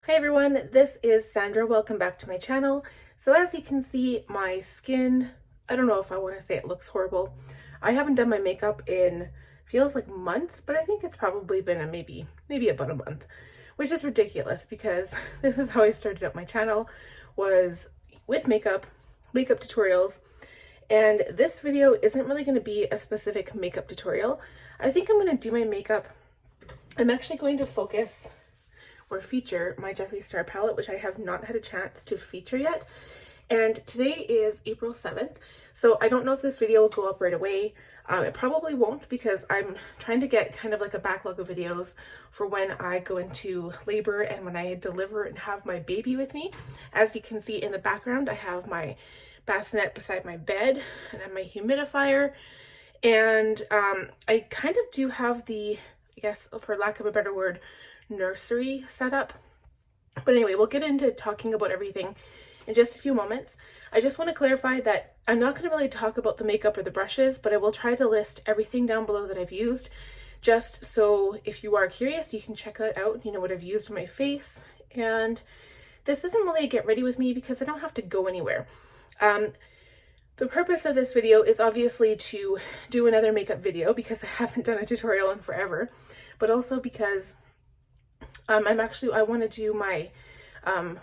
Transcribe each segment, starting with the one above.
Hi everyone, this is Sandra. Welcome back to my channel. So as you can see, my skin, I don't know if I want to say it looks horrible. I haven't done my makeup in, feels like months, but I think it's probably been maybe about a month, which is ridiculous because this is how I started up my channel, was with makeup tutorials. And this video isn't really going to be a specific makeup tutorial. I think I'm going to do my makeup. I'm actually going to focus or feature my Jeffree Star palette, which I have not had a chance to feature yet. And today is April 7th, so I don't know if this video will go up right away. It probably won't because I'm trying to get kind of like a backlog of videos for when I go into labor and when I deliver and have my baby with me. As you can see in the background, I have my bassinet beside my bed and I have my humidifier. And I kind of do have the, I guess for lack of a better word, nursery setup. But anyway, we'll get into talking about everything in just a few moments. I just want to clarify that I'm not going to really talk about the makeup or the brushes, but I will try to list everything down below that I've used, just so if you are curious, you can check that out. You know what I've used on my face. And this isn't really a get ready with me because I don't have to go anywhere. The purpose of this video is obviously to do another makeup video because I haven't done a tutorial in forever, but also because I want to do my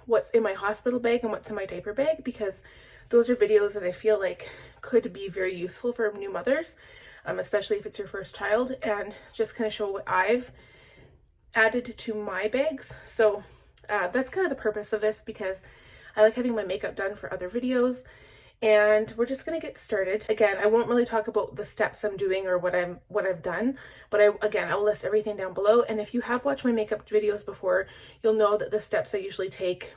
what's in my hospital bag and what's in my diaper bag, because those are videos that I feel like could be very useful for new mothers, especially if it's your first child, and just kind of show what I've added to my bags. So that's kind of the purpose of this, because I like having my makeup done for other videos. And we're just going to get started. Again, I won't really talk about the steps I'm doing or what I've done, but I'll list everything down below. And if you have watched my makeup videos before, you'll know that the steps I usually take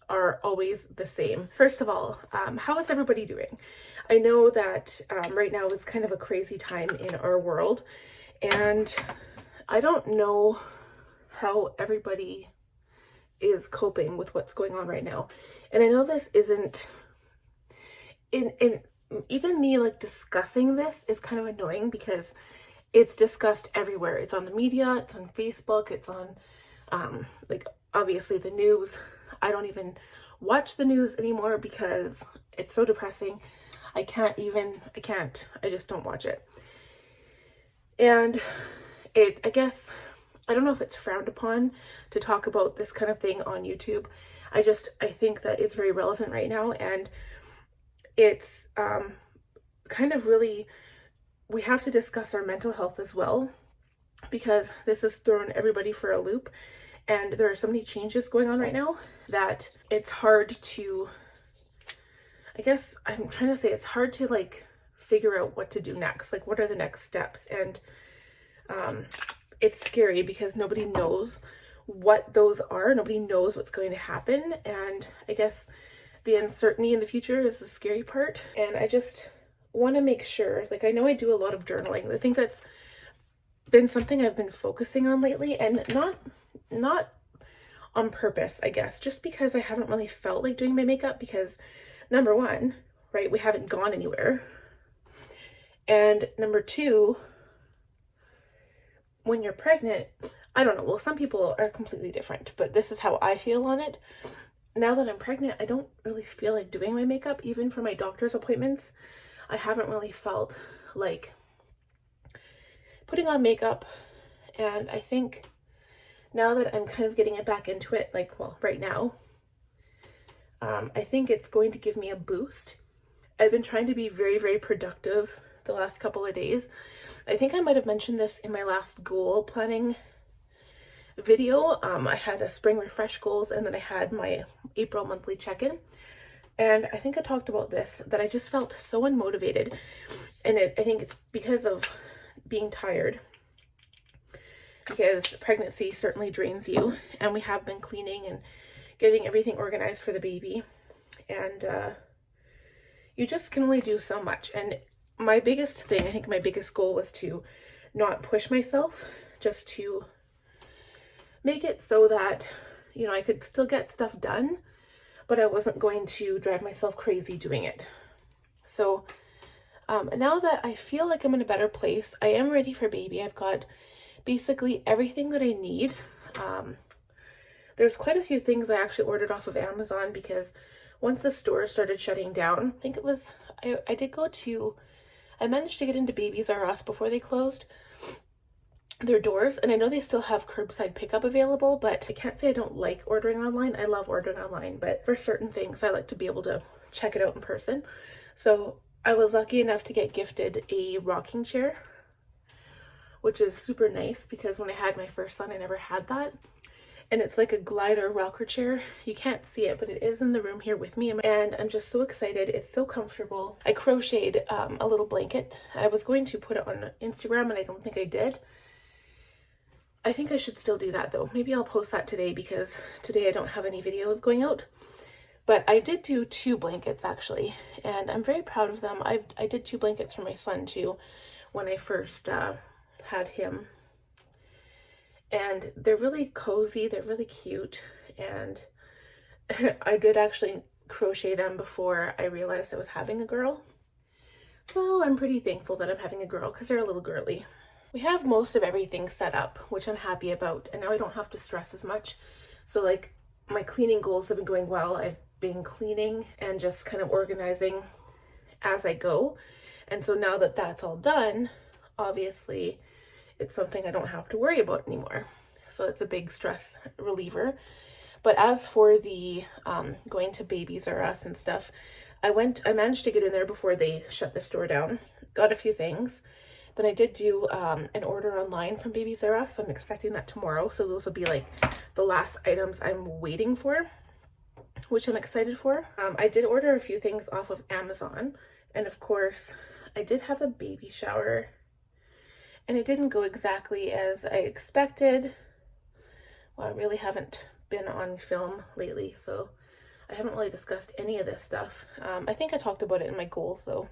are always the same. First of all, how is everybody doing? I know that right now is kind of a crazy time in our world, and I don't know how everybody is coping with what's going on right now. And I know this isn't in even me like discussing this is kind of annoying because it's discussed everywhere. It's on the media, it's on Facebook, it's on like obviously the news. I don't even watch the news anymore because it's so depressing. I just don't watch it. And I guess I don't know if it's frowned upon to talk about this kind of thing on YouTube. I think that it's very relevant right now, and it's kind of really, we have to discuss our mental health as well, because this has thrown everybody for a loop, and there are so many changes going on right now that it's hard to, I guess I'm trying to say, it's hard to like figure out what to do next, like what are the next steps. And it's scary because nobody knows what those are, nobody knows what's going to happen, and I guess the uncertainty in the future is the scary part. And I just want to make sure, like, I know I do a lot of journaling. I think that's been something I've been focusing on lately, and not on purpose, I guess, just because I haven't really felt like doing my makeup, because number one, right, we haven't gone anywhere. And number two, when you're pregnant, I don't know, well, some people are completely different, but this is how I feel on it. Now that I'm pregnant, I don't really feel like doing my makeup. Even for my doctor's appointments, I haven't really felt like putting on makeup. And I think now that I'm kind of getting it back into it, like, well, right now, I think it's going to give me a boost. I've been trying to be very, very productive the last couple of days. I think I might have mentioned this in my last goal planning video. I had a spring refresh goals, and then I had my April monthly check-in, and I think I talked about this, that I just felt so unmotivated, and I think it's because of being tired, because pregnancy certainly drains you, and we have been cleaning and getting everything organized for the baby, and you just can only do so much. And my biggest thing, I think my biggest goal was to not push myself, just to make it so that, you know, I could still get stuff done, but I wasn't going to drive myself crazy doing it. So now that I feel like I'm in a better place, I am ready for baby. I've got basically everything that I need. There's quite a few things I actually ordered off of Amazon because once the stores started shutting down, I think it was, I managed to get into Babies R Us before they closed their doors, and I know they still have curbside pickup available, but I can't say I don't like ordering online. I love ordering online, but for certain things I like to be able to check it out in person. So I was lucky enough to get gifted a rocking chair, which is super nice because when I had my first son I never had that. And it's like a glider rocker chair. You can't see it, but it is in the room here with me, and I'm just so excited. It's so comfortable. I crocheted a little blanket. I was going to put it on Instagram and I don't think I did. I think I should still do that though. Maybe I'll post that today because today I don't have any videos going out. But I did do 2 blankets actually, and I'm very proud of them. I did 2 blankets for my son too when I first had him. And they're really cozy, they're really cute, and I did actually crochet them before I realized I was having a girl. So I'm pretty thankful that I'm having a girl because they're a little girly. We have most of everything set up, which I'm happy about, and now I don't have to stress as much. So like my cleaning goals have been going well. I've been cleaning and just kind of organizing as I go. And so now that that's all done, obviously it's something I don't have to worry about anymore. So it's a big stress reliever. But as for the going to Babies R Us and stuff, I managed to get in there before they shut the store down. Got a few things. Then I did do an order online from Babies R Us. So I'm expecting that tomorrow. So those will be like the last items I'm waiting for, which I'm excited for. I did order a few things off of Amazon. And of course, I did have a baby shower. And it didn't go exactly as I expected. Well, I really haven't been on film lately, so I haven't really discussed any of this stuff. I think I talked about it in my goals though,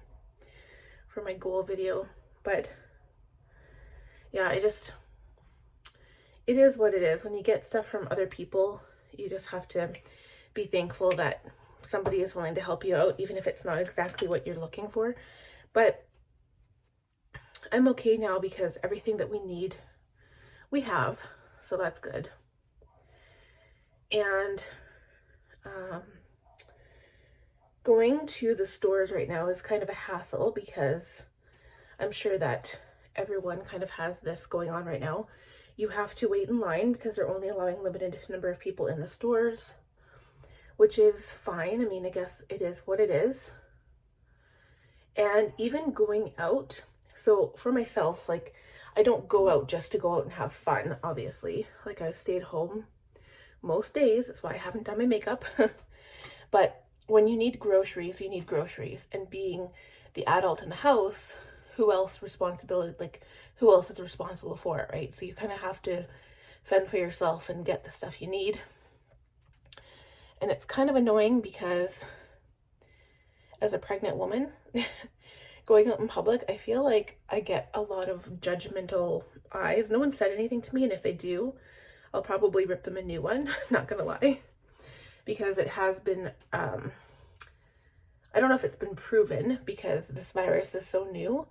for my goal video. But yeah, it is what it is. When you get stuff from other people, you just have to be thankful that somebody is willing to help you out, even if it's not exactly what you're looking for. But I'm okay now because everything that we need, we have, so that's good. And going to the stores right now is kind of a hassle because I'm sure that everyone kind of has this going on right now. You have to wait in line because they're only allowing limited number of people in the stores, which is fine. I mean, I guess it is what it is. And even going out, so for myself, like, I don't go out just to go out and have fun, obviously. Like, I stayed home most days. That's why I haven't done my makeup. But when you need groceries, you need groceries. And being the adult in the house, who else is responsible for it, right? So you kind of have to fend for yourself and get the stuff you need. And it's kind of annoying because as a pregnant woman, going out in public, I feel like I get a lot of judgmental eyes. No one said anything to me, and if they do, I'll probably rip them a new one, not gonna lie. Because it has been, I don't know if it's been proven because this virus is so new,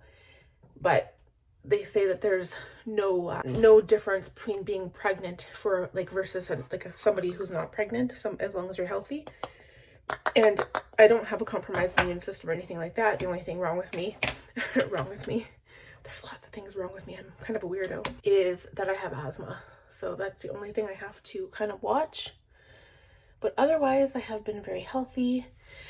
but they say that there's no difference between being pregnant for like versus somebody who's not pregnant, as long as you're healthy. And I don't have a compromised immune system or anything like that. The only thing wrong with me, there's lots of things wrong with me, I'm kind of a weirdo, is that I have asthma. So that's the only thing I have to kind of watch. But otherwise, I have been very healthy.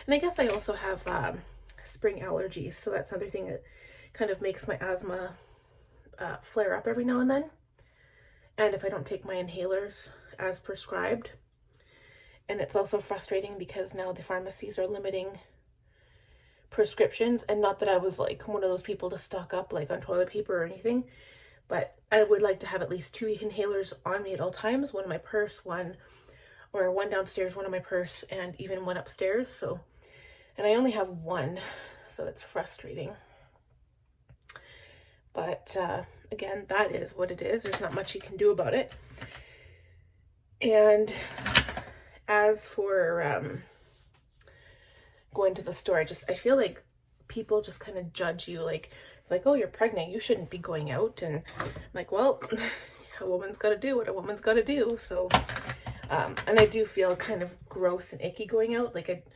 And I guess I also have spring allergies. So that's another thing that kind of makes my asthma flare up every now and then. And if I don't take my inhalers as prescribed. And it's also frustrating because now the pharmacies are limiting prescriptions. And not that I was like one of those people to stock up like on toilet paper or anything, but I would like to have at least 2 inhalers on me at all times. One in my purse, one downstairs, one in my purse, and even one upstairs. So, and I only have one, so it's frustrating. But again, that is what it is. There's not much you can do about it. And as for going to the store, I feel like people just kind of judge you, like, oh, you're pregnant, you shouldn't be going out. And I'm like, well, a woman's got to do what a woman's got to do. So And I do feel kind of gross and icky going out. Like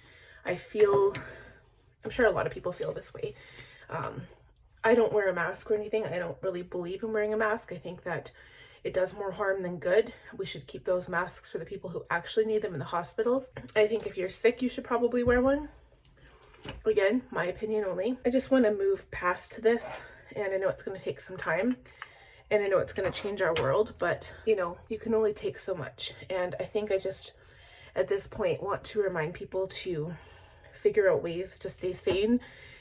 I feel, I'm sure a lot of people feel this way. I don't wear a mask or anything. I don't really believe in wearing a mask. I think that it does more harm than good. We should keep those masks for the people who actually need them in the hospitals. I think if you're sick, you should probably wear one. Again, my opinion only. I just want to move past this, and I know it's going to take some time, and I know it's going to change our world, but you know, you can only take so much. And I think I just, at this point, want to remind people to figure out ways to stay sane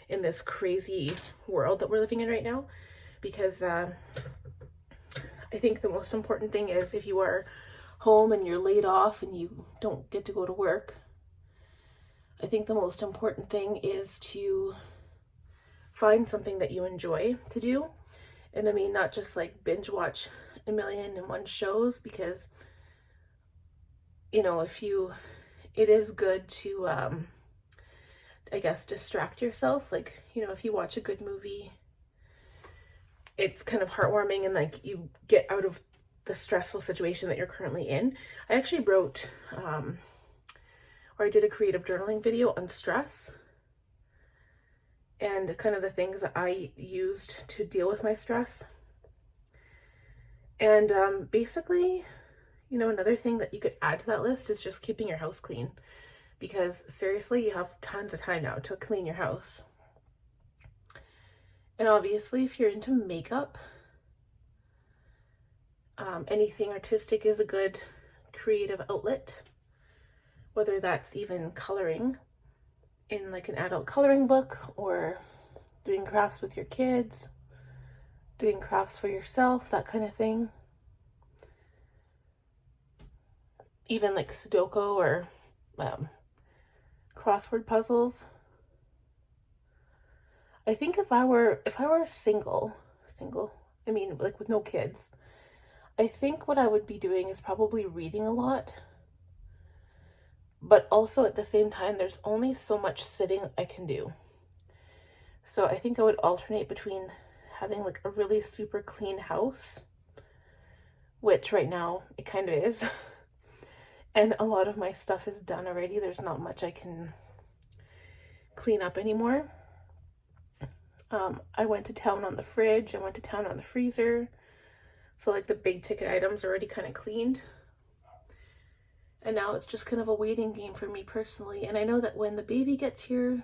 in this crazy world that we're living in right now, because I think the most important thing is, if you are home and you're laid off and you don't get to go to work, I think the most important thing is to find something that you enjoy to do. And I mean, not just like binge watch 1,000,001 shows, because, you know, it is good to, I guess, distract yourself. Like, you know, if you watch a good movie, it's kind of heartwarming, and like you get out of the stressful situation that you're currently in. I actually wrote, or I did a creative journaling video on stress and kind of the things that I used to deal with my stress. And basically, you know, another thing that you could add to that list is just keeping your house clean, because seriously, you have tons of time now to clean your house. And obviously, if you're into makeup, anything artistic is a good creative outlet, whether that's even coloring in like an adult coloring book, or doing crafts with your kids, doing crafts for yourself, that kind of thing. Even like Sudoku or crossword puzzles. I think if I were single, I mean, like with no kids, I think what I would be doing is probably reading a lot. But also at the same time, there's only so much sitting I can do. So I think I would alternate between having like a really super clean house, which right now it kind of is. And a lot of my stuff is done already. There's not much I can clean up anymore. I went to town on the fridge. I went to town on the freezer. So like the big ticket items are already kind of cleaned. And now it's just kind of a waiting game for me personally. And I know that when the baby gets here,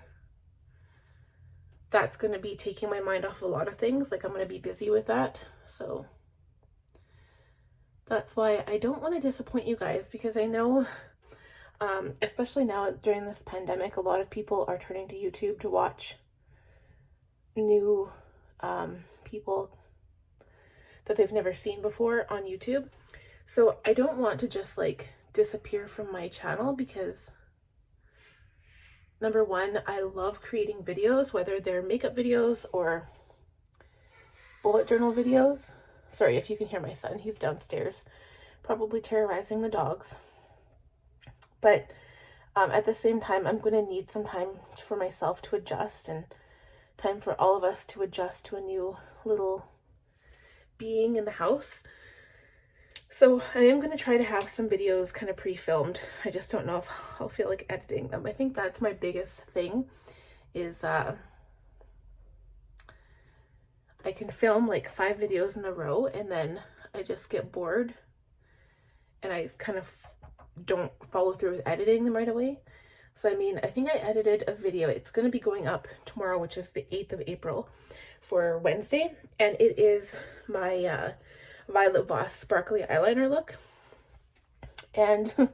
that's going to be taking my mind off a lot of things. Like I'm going to be busy with that. So that's why I don't want to disappoint you guys, because I know, especially now during this pandemic, a lot of people are turning to YouTube to watch new people that they've never seen before on YouTube. So I don't want to just like disappear from my channel, because number one, I love creating videos, whether they're makeup videos or bullet journal videos. Sorry if you can hear my son, he's downstairs probably terrorizing the dogs. But at the same time, I'm going to need some time for myself to adjust, and time for all of us to adjust to a new little being in the house. So I am going to try to have some videos kind of pre-filmed. I just don't know if I'll feel like editing them. I think that's my biggest thing, is I can film like 5 videos in a row, and then I just get bored and I kind of don't follow through with editing them right away. So I mean, I think I edited a video. It's going to be going up tomorrow, which is the 8th of April for Wednesday. And it is my Violet Voss sparkly eyeliner look. And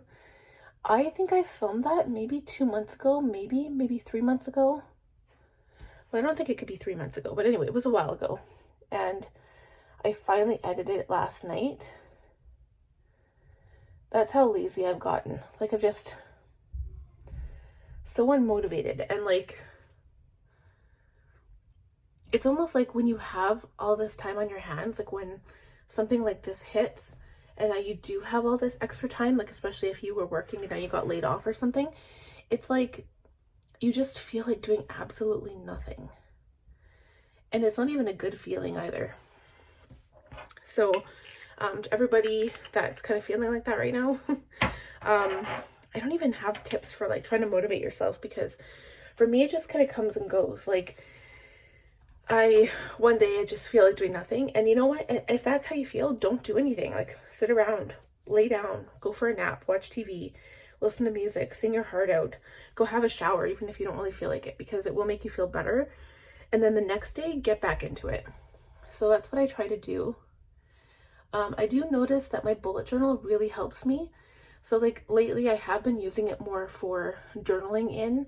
I think I filmed that maybe 2 months ago, maybe 3 months ago. Well, I don't think it could be 3 months ago, but anyway, it was a while ago. And I finally edited it last night. That's how lazy I've gotten. Like, I've just so unmotivated, and like, it's almost like when you have all this time on your hands, like when something like this hits and now you do have all this extra time, like especially if you were working and now you got laid off or something, it's like you just feel like doing absolutely nothing. And it's not even a good feeling either. So to everybody that's kind of feeling like that right now, I don't even have tips for like trying to motivate yourself, because for me it just kind of comes and goes. Like one day I just feel like doing nothing, and you know what, if that's how you feel, don't do anything. Like sit around, lay down, go for a nap, watch TV, listen to music, sing your heart out, go have a shower even if you don't really feel like it, because it will make you feel better. And then the next day, get back into it. So that's what I try to do. I do notice that my bullet journal really helps me. So like lately I have been using it more for journaling in,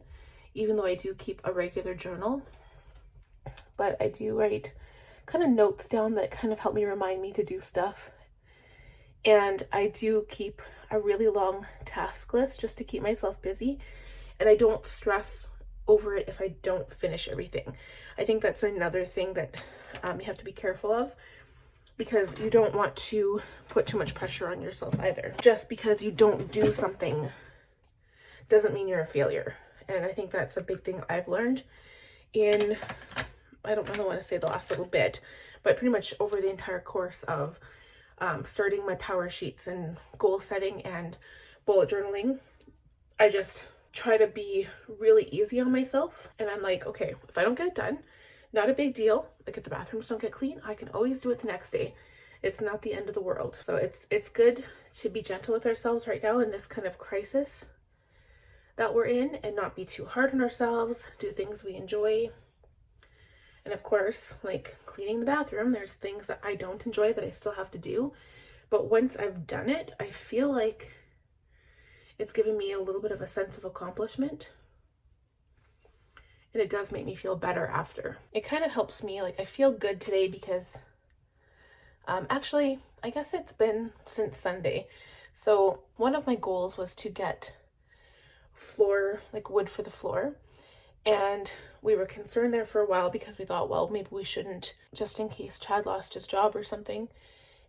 even though I do keep a regular journal. But I do write kind of notes down that kind of help me remind me to do stuff. And I do keep a really long task list just to keep myself busy. And I don't stress over it if I don't finish everything. I think that's another thing that you have to be careful of, because you don't want to put too much pressure on yourself either. Just because you don't do something doesn't mean you're a failure. And I think that's a big thing I've learned in, I don't really want to say the last little bit, but pretty much over the entire course of starting my power sheets and goal setting and bullet journaling. I just try to be really easy on myself. And I'm like, okay, if I don't get it done, not a big deal. Like if the bathrooms don't get clean, I can always do it the next day. It's not the end of the world. So it's good to be gentle with ourselves right now in this kind of crisis that we're in, and not be too hard on ourselves, do things we enjoy. And of course, like cleaning the bathroom, there's things that I don't enjoy that I still have to do. But once I've done it, I feel like it's given me a little bit of a sense of accomplishment. And it does make me feel better after. It kind of helps me, like I feel good today because actually, I guess it's been since Sunday. So one of my goals was to get floor, like wood for the floor. And we were concerned there for a while because we thought, well, maybe we shouldn't, just in case Chad lost his job or something.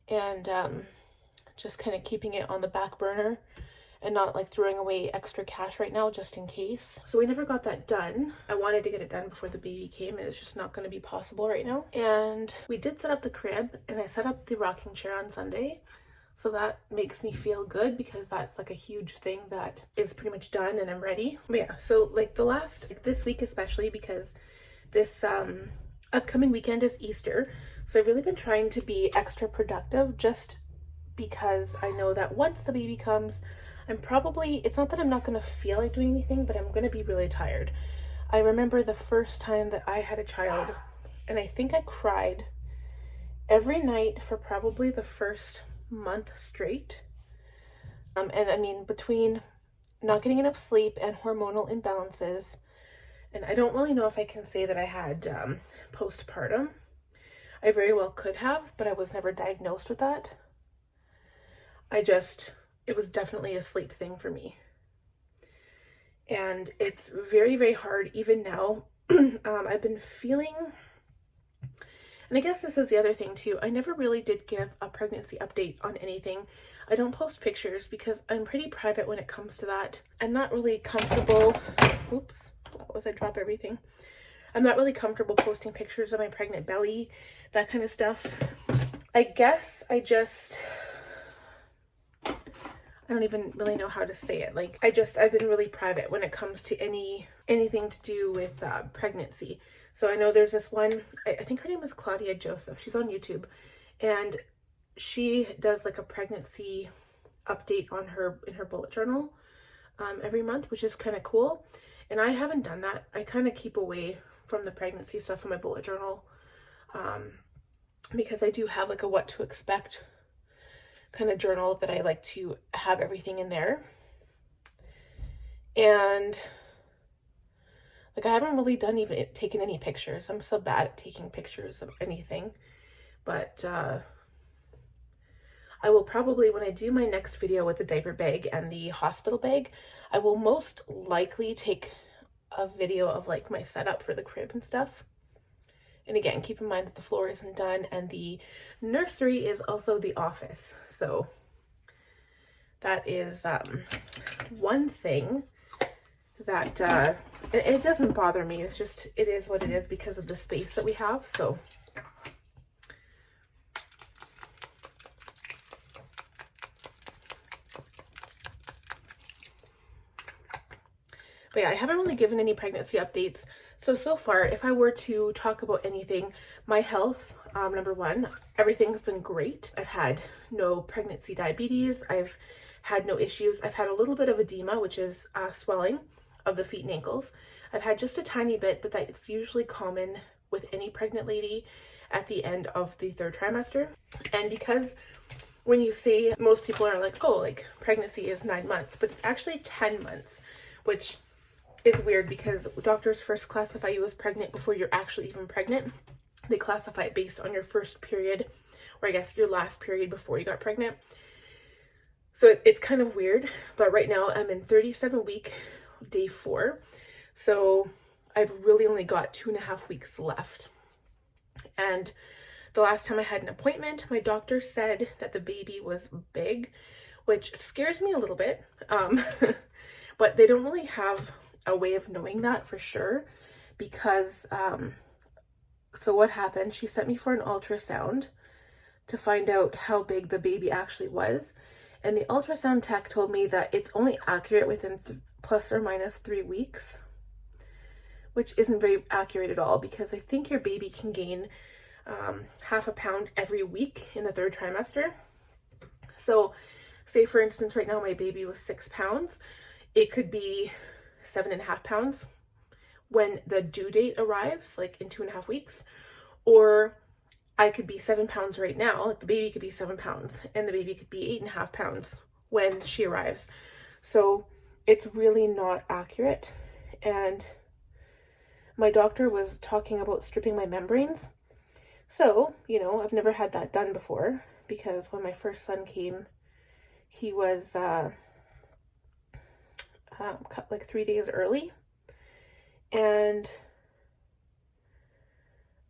And just kind of keeping it on the back burner and not like throwing away extra cash right now just in case. So we never got that done. I wanted to get it done before the baby came, and it's just not going to be possible right now. And we did set up the crib, and I set up the rocking chair on Sunday. So that makes me feel good because that's like a huge thing that is pretty much done and I'm ready. But yeah, so like this week especially, because this upcoming weekend is Easter. So I've really been trying to be extra productive, just because I know that once the baby comes, it's not that I'm not going to feel like doing anything, but I'm going to be really tired. I remember the first time that I had a child, and I think I cried every night for probably the first month straight. And I mean, between not getting enough sleep and hormonal imbalances, and I don't really know if I can say that I had postpartum. I very well could have, but I was never diagnosed with that. It was definitely a sleep thing for me. And it's very, very hard even now. I've been feeling, and I guess this is the other thing too, I never really did give a pregnancy update on anything. I don't post pictures because I'm pretty private when it comes to that. I'm not really comfortable, oops, what was I drop everything? I'm not really comfortable posting pictures of my pregnant belly, that kind of stuff. I guess I don't even really know how to say it. Like I've been really private when it comes to anything to do with pregnancy. So I know there's this one, I think her name is Claudia Joseph. She's on YouTube, and she does like a pregnancy update in her bullet journal every month, which is kind of cool. And I haven't done that. I kind of keep away from the pregnancy stuff in my bullet journal because I do have like a what to expect kind of journal that I like to have everything in there. And like I haven't really taken any pictures. I'm so bad at taking pictures of anything. But I will probably, when I do my next video with the diaper bag and the hospital bag, I will most likely take a video of like my setup for the crib and stuff. And again, keep in mind that the floor isn't done and the nursery is also the office. So that is one thing that it doesn't bother me. It's just, it is what it is because of the space that we have. So But yeah, I haven't really given any pregnancy updates. So far, if I were to talk about anything, my health, number one, everything's been great. I've had no pregnancy diabetes. I've had no issues. I've had a little bit of edema, which is swelling of the feet and ankles. I've had just a tiny bit, but that's usually common with any pregnant lady at the end of the 3rd trimester. And because when you say, most people are like, oh, like pregnancy is 9 months, but it's actually 10 months, which is weird because doctors first classify you as pregnant before you're actually even pregnant. They classify it based on your first period, or I guess your last period before you got pregnant. So it's kind of weird, but right now I'm in 37-week, day 4. So I've really only got 2.5 weeks left. And the last time I had an appointment, my doctor said that the baby was big, which scares me a little bit. But they don't really have a way of knowing that for sure because, so what happened, she sent me for an ultrasound to find out how big the baby actually was. And the ultrasound tech told me that it's only accurate within plus or minus 3 weeks, which isn't very accurate at all because I think your baby can gain half a pound every week in the 3rd trimester. So say for instance, right now my baby was 6 pounds. It could be 7.5 pounds when the due date arrives, like in 2.5 weeks, or I could be 7 pounds right now, like the baby could be 7 pounds and the baby could be 8.5 pounds when she arrives. So it's really not accurate. And my doctor was talking about stripping my membranes. So, you know, I've never had that done before because when my first son came, he was cut like 3 days early. And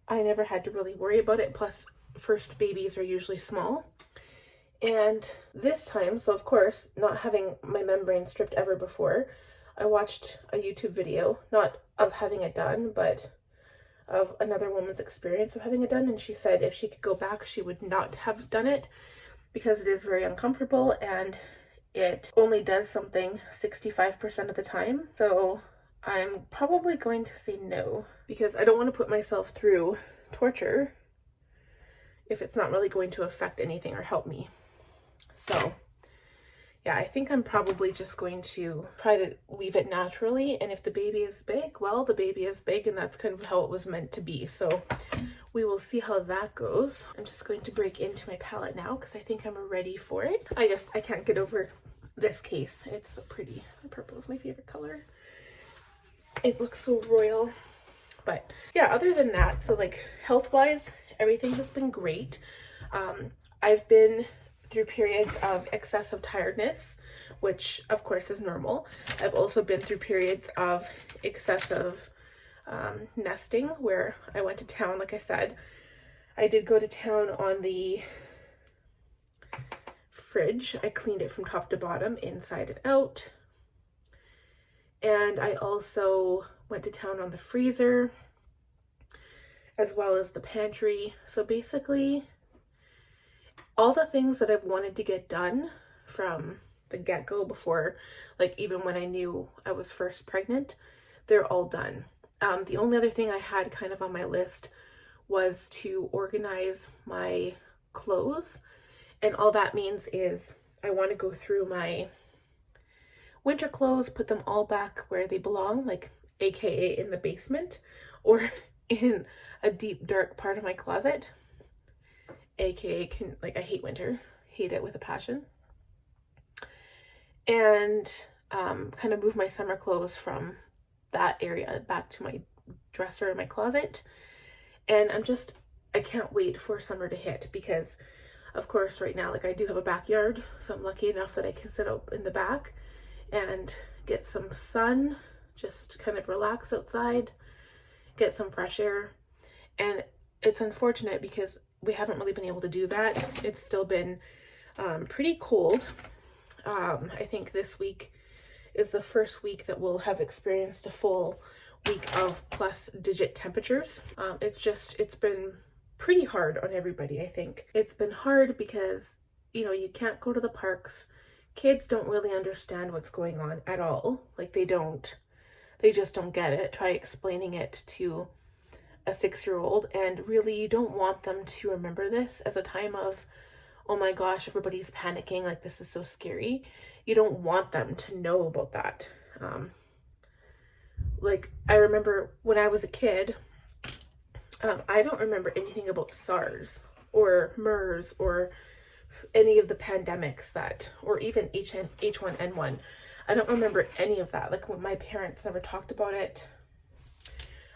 I never had to really worry about it. Plus, first babies are usually small. And this time, so of course, not having my membrane stripped ever before, I watched a YouTube video, not of having it done, but of another woman's experience of having it done. And she said if she could go back, she would not have done it because it is very uncomfortable and it only does something 65% of the time. So I'm probably going to say no because I don't want to put myself through torture if it's not really going to affect anything or help me. So yeah, I think I'm probably just going to try to leave it naturally. And if the baby is big, well, the baby is big and that's kind of how it was meant to be. So we will see how that goes. I'm just going to break into my palette now because I think I'm ready for it. I can't get over this case. It's so pretty. Purple is my favorite color. It looks so royal. But yeah, other than that, so like health-wise, everything has been great. I've been through periods of excessive tiredness, which of course is normal. I've also been through periods of excessive nesting where I went to town. Like I said, I did go to town on the fridge. I cleaned it from top to bottom, inside and out. And I also went to town on the freezer as well as the pantry. So basically all the things that I've wanted to get done from the get-go before, like even when I knew I was first pregnant, they're all done. The only other thing I had kind of on my list was to organize my clothes. And all that means is I want to go through my winter clothes, put them all back where they belong, like AKA in the basement or in a deep dark part of my closet. AKA I hate winter, hate it with a passion. And kind of move my summer clothes from that area back to my dresser in my closet. And I can't wait for summer to hit because of course right now, like I do have a backyard, so I'm lucky enough that I can sit up in the back and get some sun, just kind of relax outside, get some fresh air. And it's unfortunate because we haven't really been able to do that. It's still been pretty cold. I think this week is the first week that we'll have experienced a full week of plus digit temperatures. It's been pretty hard on everybody, I think. It's been hard because, you know, you can't go to the parks. Kids don't really understand what's going on at all. Like they don't. they just don't get it. Try explaining it to a 6-year-old, and really you don't want them to remember this as a time of, oh my gosh, everybody's panicking, like this is so scary. You don't want them to know about that. Like I remember when I was a kid, I don't remember anything about SARS or MERS or any of the pandemics that, or even H1N1. I don't remember any of that. Like when my parents never talked about it.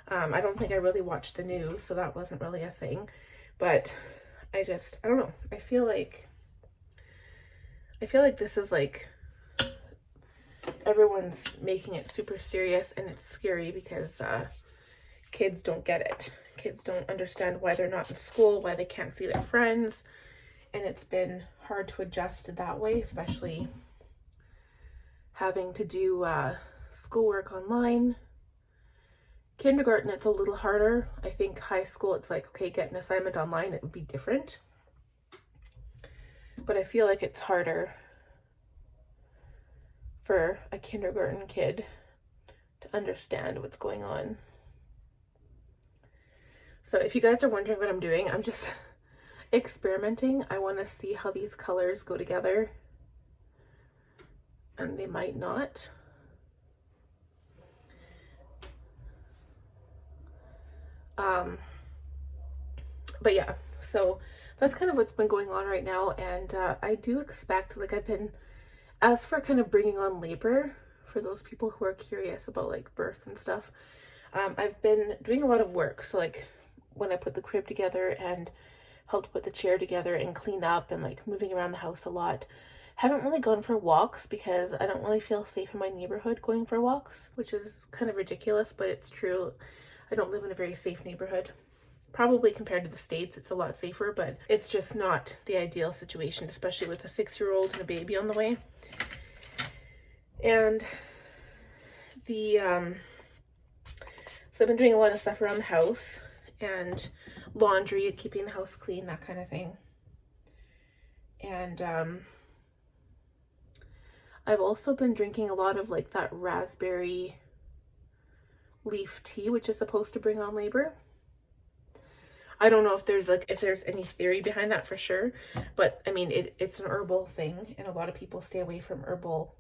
I don't think I really watched the news, so that wasn't really a thing. But I don't know. I feel like this is like everyone's making it super serious, and it's scary because kids don't get it. Kids don't understand why they're not in school, why they can't see their friends, and it's been hard to adjust that way, especially having to do schoolwork online. Kindergarten, it's a little harder. I think high school, it's like, okay, get an assignment online, it would be different. But I feel like it's harder for a kindergarten kid to understand what's going on. So if you guys are wondering what I'm doing, I'm just experimenting. I want to see how these colors go together. And they might not. But yeah, so that's kind of what's been going on right now, and I do expect, like as for kind of bringing on labor, for those people who are curious about like birth and stuff, I've been doing a lot of work. So like when I put the crib together and helped put the chair together and clean up and like moving around the house a lot, haven't really gone for walks because I don't really feel safe in my neighborhood going for walks, which is kind of ridiculous, but it's true. I don't live in a very safe neighborhood. Probably compared to the States, it's a lot safer, but it's just not the ideal situation, especially with a 6-year-old and a baby on the way. And so I've been doing a lot of stuff around the house and laundry, keeping the house clean, that kind of thing. And I've also been drinking a lot of like that raspberry leaf tea, which is supposed to bring on labor. I don't know if there's any theory behind that for sure, but I mean, it's an herbal thing, and a lot of people stay away from herbal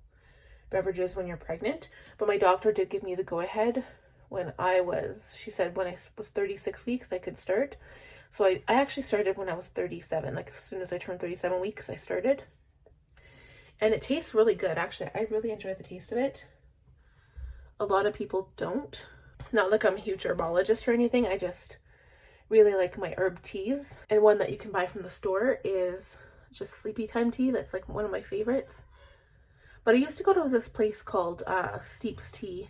beverages when you're pregnant. But my doctor did give me the go-ahead she said when I was 36 weeks, I could start. So I actually started when I was 37, like as soon as I turned 37 weeks, I started. And it tastes really good, actually. I really enjoy the taste of it. A lot of people don't. Not like I'm a huge herbologist or anything, I just really like my herb teas. And one that you can buy from the store is just sleepy time tea. That's like one of my favorites. But I used to go to this place called Steep's Tea.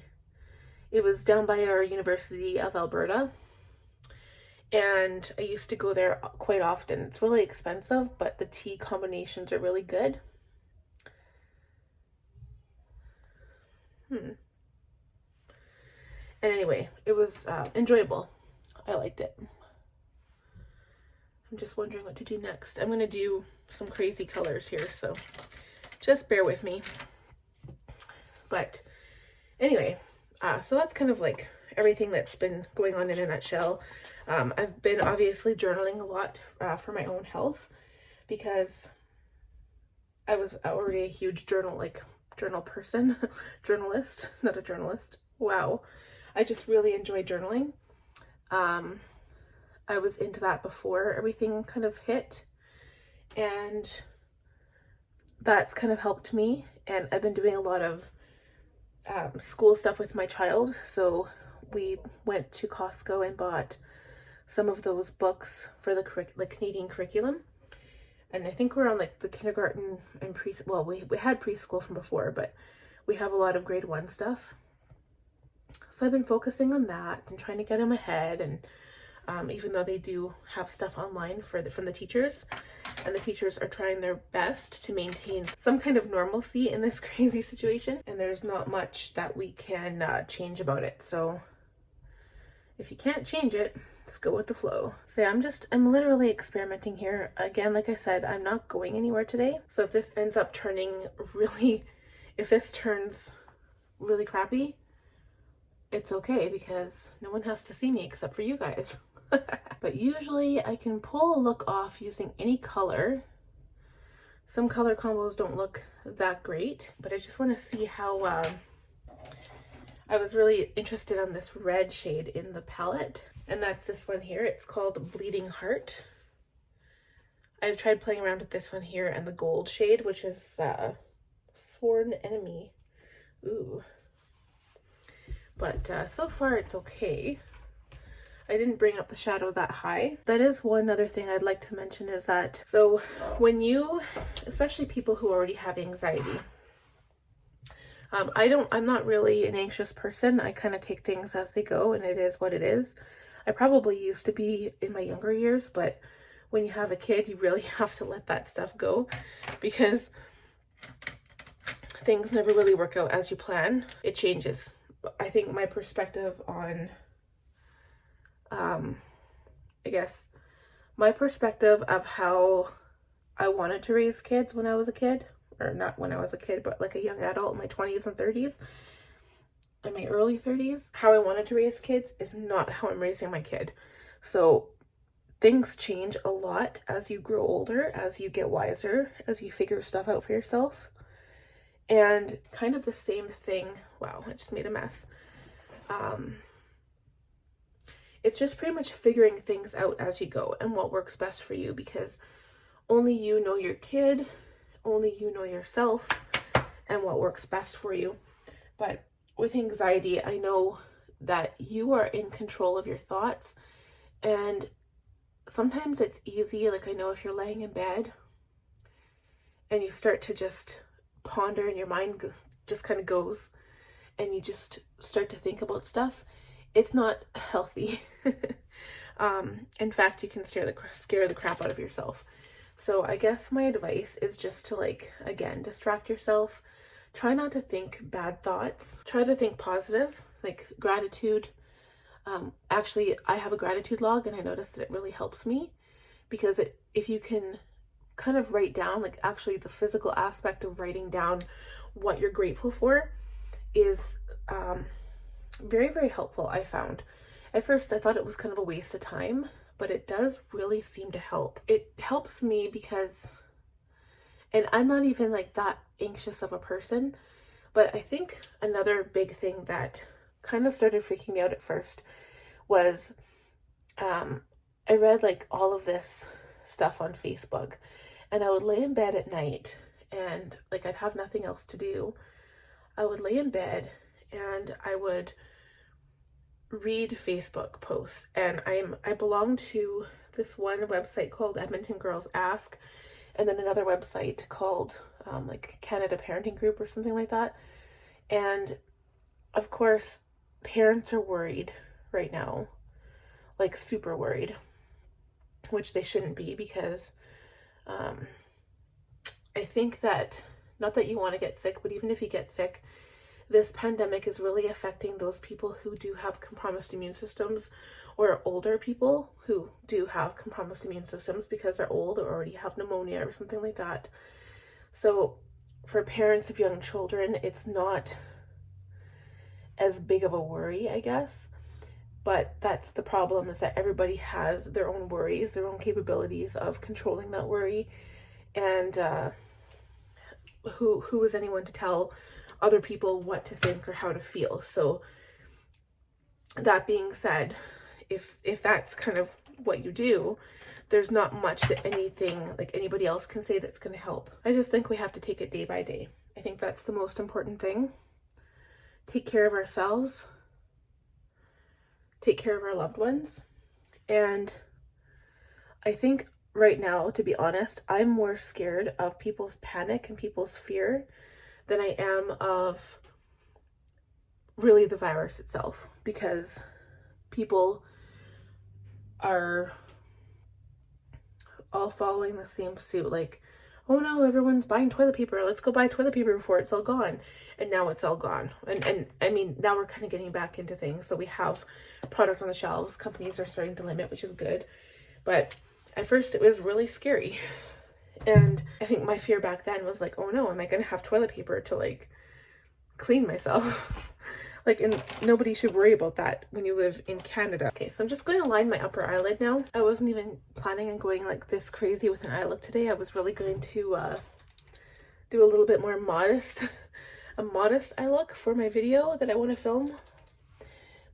It was down by our University of Alberta. And I used to go there quite often. It's really expensive, but the tea combinations are really good. And anyway, it was enjoyable. I liked it. I'm just wondering what to do next. I'm going to do some crazy colors here, so just bear with me. But anyway, so that's kind of like everything that's been going on in a nutshell. I've been obviously journaling a lot for my own health because I was already a huge journal person, journalist, not a journalist. Wow. I just really enjoy journaling. I was into that before everything kind of hit, and that's kind of helped me. And I've been doing a lot of school stuff with my child. So we went to Costco and bought some of those books for the Canadian curriculum. And I think we're on like the kindergarten and we had preschool from before, but we have a lot of grade 1 stuff. So I've been focusing on that and trying to get them ahead. And even though they do have stuff online from the teachers, and the teachers are trying their best to maintain some kind of normalcy in this crazy situation, and there's not much that we can change about it. So if you can't change it, just go with the flow. So yeah, I'm literally experimenting here. Again, like I said, I'm not going anywhere today. So if this ends up turning if this turns really crappy, it's okay because no one has to see me except for you guys. But usually I can pull a look off using any color. Some color combos don't look that great, but I just want to see how, I was really interested on this red shade in the palette, and that's this one here. It's called Bleeding Heart. I've tried playing around with this one here and the gold shade, which is Sworn Enemy. Ooh. But so far it's okay. I didn't bring up the shadow that high. That is one other thing I'd like to mention is that, so when you, especially people who already have anxiety, I'm not really an anxious person. I kind of take things as they go and it is what it is. I probably used to be in my younger years, but when you have a kid, you really have to let that stuff go because things never really work out as you plan. It changes. I think my perspective on, I guess, my perspective of how I wanted to raise kids when I was a kid, or not when I was a kid, but like a young adult in my 20s and 30s, in my early 30s, how I wanted to raise kids is not how I'm raising my kid. So things change a lot as you grow older, as you get wiser, as you figure stuff out for yourself. And kind of the same thing, wow, I just made a mess. It's just pretty much figuring things out as you go and what works best for you, because only you know your kid, only you know yourself and what works best for you. But with anxiety, I know that you are in control of your thoughts, and sometimes it's easy. Like I know if you're laying in bed and you start to just ponder and your mind just kind of goes and you just start to think about stuff, it's not healthy. In fact, you can scare the crap out of yourself. So I guess my advice is just to, like, again, distract yourself. Try not to think bad thoughts. Try to think positive, like gratitude. Actually, I have a gratitude log and I noticed that it really helps me because if you can kind of write down, like actually the physical aspect of writing down what you're grateful for is very, very helpful, I found. At first, I thought it was kind of a waste of time, but it does really seem to help. It helps me because, and I'm not even like that anxious of a person, but I think another big thing that kind of started freaking me out at first was I read like all of this stuff on Facebook, and I would lay in bed at night and like I'd have nothing else to do. I would lay in bed and I would read Facebook posts, and I belong to this one website called Edmonton Girls Ask, and then another website called like Canada Parenting Group or something like that. And of course, parents are worried right now, like super worried, which they shouldn't be, because I think that, not that you want to get sick, but even if you get sick, this pandemic is really affecting those people who do have compromised immune systems, or older people who do have compromised immune systems because they're old or already have pneumonia or something like that. So for parents of young children, it's not as big of a worry, I guess. But that's the problem, is that everybody has their own worries, their own capabilities of controlling that worry. And who is anyone to tell other people what to think or how to feel? So that being said, if that's kind of what you do, there's not much that anything like anybody else can say that's going to help. I just think we have to take it day by day. I think that's the most important thing. Take care of ourselves, take care of our loved ones. And I think right now, to be honest, I'm more scared of people's panic and people's fear than I am of really the virus itself, because people are all following the same suit. Like, oh no, everyone's buying toilet paper. Let's go buy toilet paper before it's all gone. And now it's all gone. And I mean, now we're kind of getting back into things. So we have product on the shelves. Companies are starting to limit, which is good. But at first it was really scary. And I think my fear back then was like, oh no, am I going to have toilet paper to like clean myself? Like, and nobody should worry about that when you live in Canada. Okay, so I'm just going to line my upper eyelid now. I wasn't even planning on going like this crazy with an eye look today. I was really going to do a little bit more modest, a modest eye look for my video that I want to film.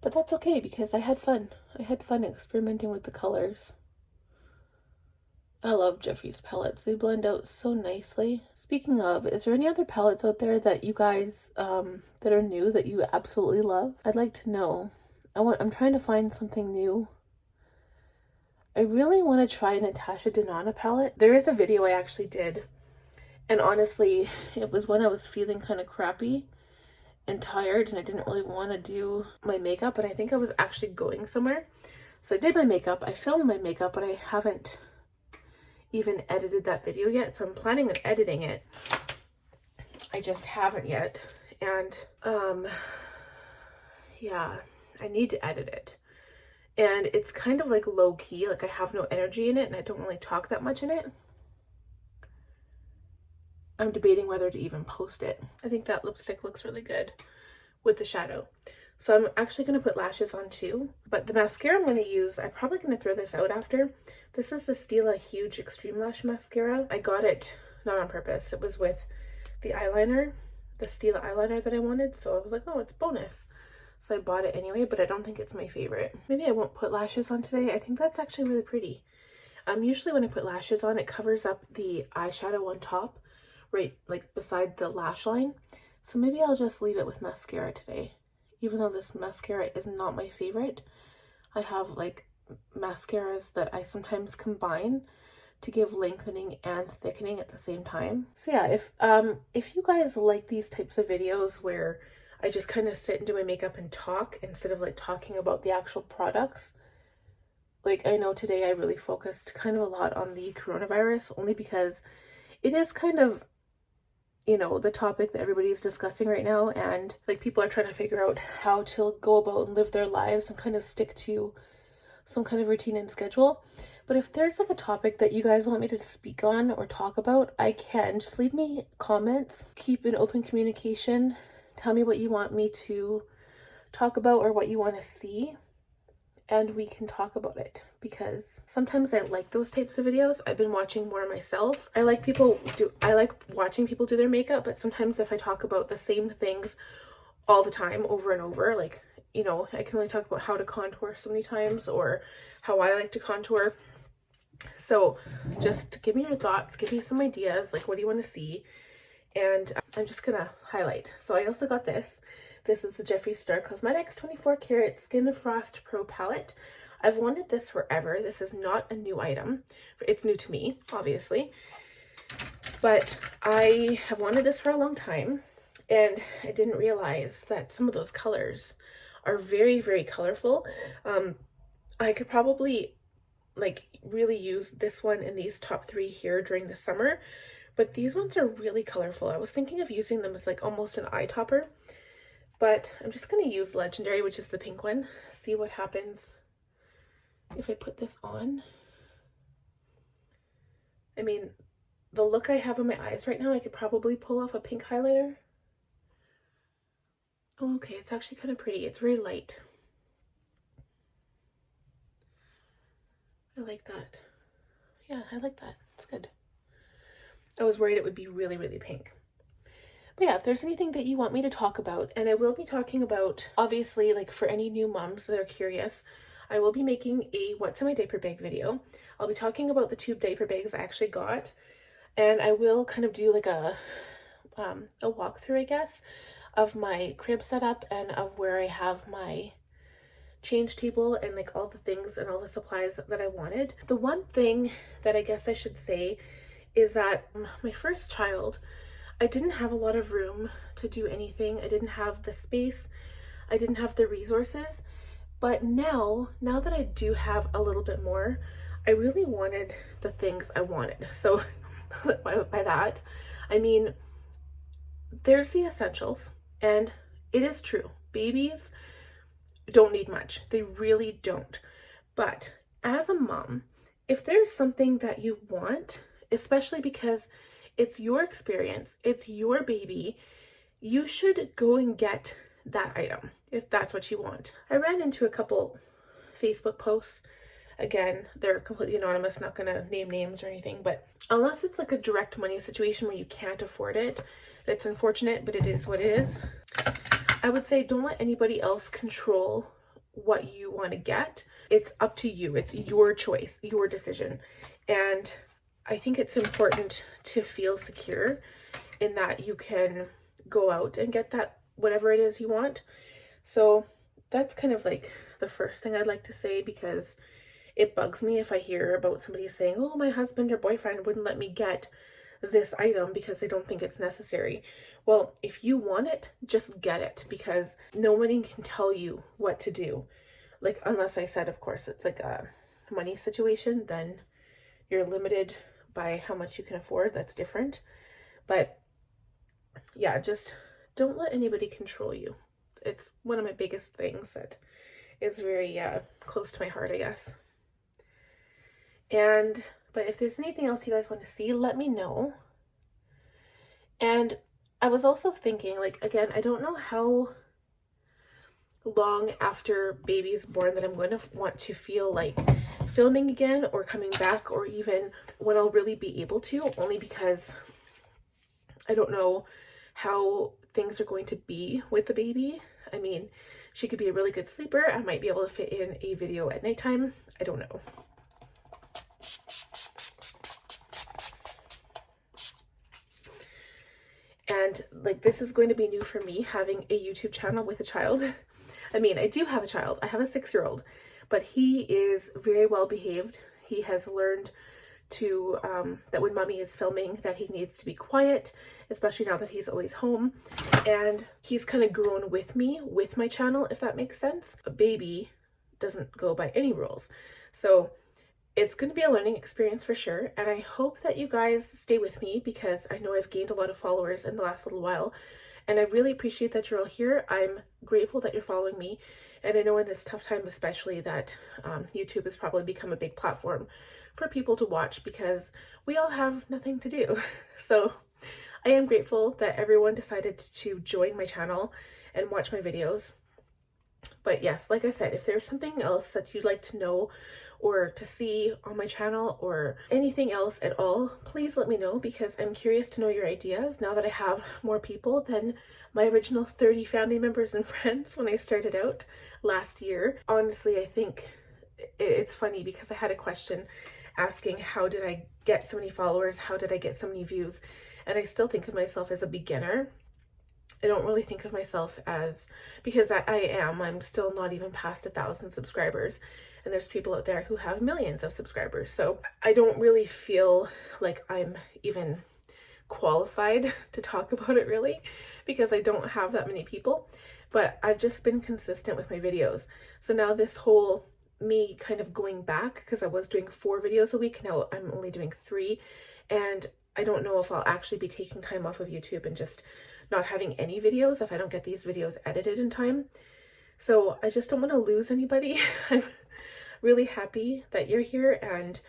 But that's okay because I had fun. I had fun experimenting with the colors. I love Jeffree's palettes. They blend out so nicely. Speaking of, is there any other palettes out there that you guys that are new that you absolutely love? I'd like to know. I'm trying to find something new. I really want to try a Natasha Denona palette. There is a video I actually did, and honestly, it was when I was feeling kind of crappy and tired and I didn't really want to do my makeup, and I think I was actually going somewhere. So I did my makeup, I filmed my makeup, but I haven't even edited that video yet, so I'm planning on editing it. I just haven't yet, and yeah, I need to edit it. And it's kind of like low key, like I have no energy in it and I don't really talk that much in it. I'm debating whether to even post it. I think that lipstick looks really good with the shadow. So I'm actually going to put lashes on too. But the mascara I'm going to use, I'm probably going to throw this out after. This is the Stila Huge Extreme Lash Mascara. I got it not on purpose. It was with the eyeliner, the Stila eyeliner that I wanted. So I was like, oh, it's bonus. So I bought it anyway, but I don't think it's my favorite. Maybe I won't put lashes on today. I think that's actually really pretty. Usually when I put lashes on, it covers up the eyeshadow on top, right like beside the lash line. So maybe I'll just leave it with mascara today. Even though this mascara is not my favorite, I have like mascaras that I sometimes combine to give lengthening and thickening at the same time. So yeah, if you guys like these types of videos where I just kind of sit and do my makeup and talk instead of like talking about the actual products, like I know today I really focused kind of a lot on the coronavirus, only because it is kind of, you know, the topic that everybody's discussing right now, and like people are trying to figure out how to go about and live their lives and kind of stick to some kind of routine and schedule. But if there's like a topic that you guys want me to speak on or talk about, I can. Just leave me comments, keep an open communication, tell me what you want me to talk about or what you want to see, and we can talk about it, because sometimes I like those types of videos. I've been watching more myself. I like watching people do their makeup, but sometimes if I talk about the same things all the time over and over, like, you know, I can only talk about how to contour so many times or how I like to contour. So just give me your thoughts, give me some ideas, like what do you want to see? And I'm just gonna highlight. So I also got this. This is the Jeffree Star Cosmetics 24 Karat Skin Frost Pro Palette. I've wanted this forever. This is not a new item. It's new to me, obviously. But I have wanted this for a long time, and I didn't realize that some of those colors are very, very colorful. I could probably like really use this one in these top 3 here during the summer, but these ones are really colorful. I was thinking of using them as like almost an eye topper, but I'm just going to use Legendary, which is the pink one. See what happens if I put this on. I mean, the look I have on my eyes right now, I could probably pull off a pink highlighter. Oh, okay, it's actually kind of pretty. It's very light. I like that. Yeah, I like that. It's good. I was worried it would be really, really pink. But yeah, if there's anything that you want me to talk about, and I will be talking about, obviously, like for any new moms that are curious, I will be making a what's in my diaper bag video. I'll be talking about the tube diaper bags I actually got, and I will kind of do like a walkthrough, I guess, of my crib setup and of where I have my change table and like all the things and all the supplies that I wanted. The one thing that I guess I should say is that my first child, I didn't have a lot of room to do anything. I didn't have the space. I didn't have the resources. But now that I do have a little bit more, I really wanted the things I wanted. So by that, I mean, there's the essentials, and it is true. Babies don't need much. They really don't. But as a mom, if there's something that you want, especially because it's your experience, it's your baby, you should go and get that item if that's what you want. I ran into a couple Facebook posts. Again, they're completely anonymous, not gonna name names or anything, but unless it's like a direct money situation where you can't afford it, that's unfortunate, but it is what it is. I would say don't let anybody else control what you want to get. It's up to you. It's your choice, your decision. And I think it's important to feel secure in that you can go out and get that whatever it is you want. So that's kind of like the first thing I'd like to say, because it bugs me if I hear about somebody saying, oh, my husband or boyfriend wouldn't let me get this item because they don't think it's necessary. Well, if you want it, just get it, because nobody can tell you what to do. Like, unless I said, of course, it's like a money situation, then you're limited by how much you can afford. That's different. But yeah, just don't let anybody control you. It's one of my biggest things that is very close to my heart, I guess. But if there's anything else you guys want to see, let me know. And I was also thinking, like, again, I don't know how long after baby is born that I'm going to want to feel like filming again or coming back, or even when I'll really be able to, only because I don't know how things are going to be with the baby. I mean, she could be a really good sleeper. I might be able to fit in a video at nighttime. I don't know. And like, this is going to be new for me, having a YouTube channel with a child. I mean, I do have a child. I have a 6-year-old, but he is very well behaved. He has learned to, that when mommy is filming, that he needs to be quiet, especially now that he's always home. And he's kind of grown with me, with my channel, if that makes sense. A baby doesn't go by any rules. So it's going to be a learning experience for sure, and I hope that you guys stay with me, because I know I've gained a lot of followers in the last little while, and I really appreciate that you're all here. I'm grateful that you're following me, and I know in this tough time especially that YouTube has probably become a big platform for people to watch, because we all have nothing to do. So I am grateful that everyone decided to join my channel and watch my videos. But yes, like I said, if there's something else that you'd like to know or to see on my channel, or anything else at all, please let me know, because I'm curious to know your ideas now that I have more people than my original 30 family members and friends when I started out last year. Honestly, I think it's funny, because I had a question asking, how did I get so many followers? How did I get so many views? And I still think of myself as a beginner. I don't really think of myself as, because I'm still not even past 1,000 subscribers, and there's people out there who have millions of subscribers. So I don't really feel like I'm even qualified to talk about it, really, because I don't have that many people. But I've just been consistent with my videos. So now this whole me kind of going back, because I was doing 4 videos a week, now I'm only doing 3, and I don't know if I'll actually be taking time off of YouTube and just not having any videos if I don't get these videos edited in time. So I just don't want to lose anybody. I'm really happy that you're here, and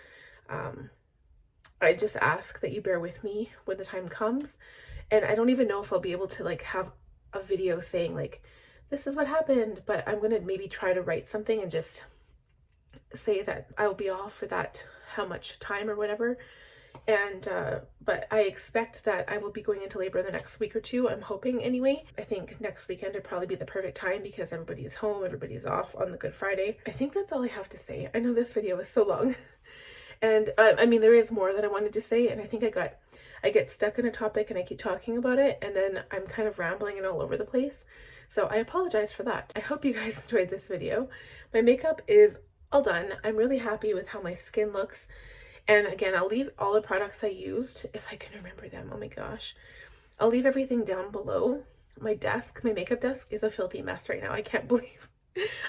I just ask that you bear with me when the time comes. And I don't even know if I'll be able to like have a video saying like, this is what happened, but I'm gonna maybe try to write something and just say that I will be off for that how much time or whatever. And but I expect that I will be going into labor the next week or 2. I'm hoping anyway. I think next weekend would probably be the perfect time, because everybody is home, everybody is off on the Good Friday. I think that's all I have to say. I know this video is so long, and I mean, there is more that I wanted to say, and I think I get stuck in a topic and I keep talking about it, and then I'm kind of rambling and all over the place. So I apologize for that. I hope you guys enjoyed this video. My makeup is all done. I'm really happy with how my skin looks. And again, I'll leave all the products I used, if I can remember them. Oh my gosh. I'll leave everything down below. My desk, my makeup desk is a filthy mess right now. I can't believe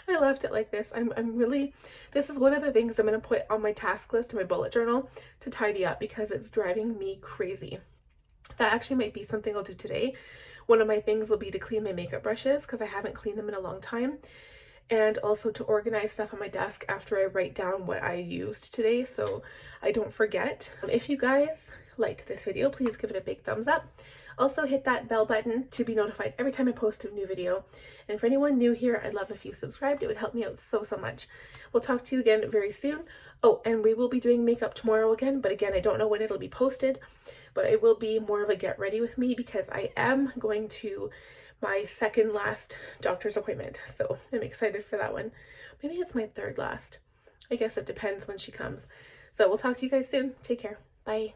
I left it like this. I'm really, this is one of the things I'm going to put on my task list in my bullet journal to tidy up, because it's driving me crazy. That actually might be something I'll do today. One of my things will be to clean my makeup brushes, because I haven't cleaned them in a long time. And also to organize stuff on my desk after I write down what I used today, so I don't forget. If you guys liked this video, please give it a big thumbs up. Also hit that bell button to be notified every time I post a new video. And for anyone new here, I'd love if you subscribed. It would help me out so much. We'll talk to you again very soon. Oh, and we will be doing makeup tomorrow again, but again, I don't know when it'll be posted, but it will be more of a get ready with me because I am going to my second last doctor's appointment. So I'm excited for that one. Maybe it's my third last. I guess it depends when she comes. So we'll talk to you guys soon. Take care. Bye.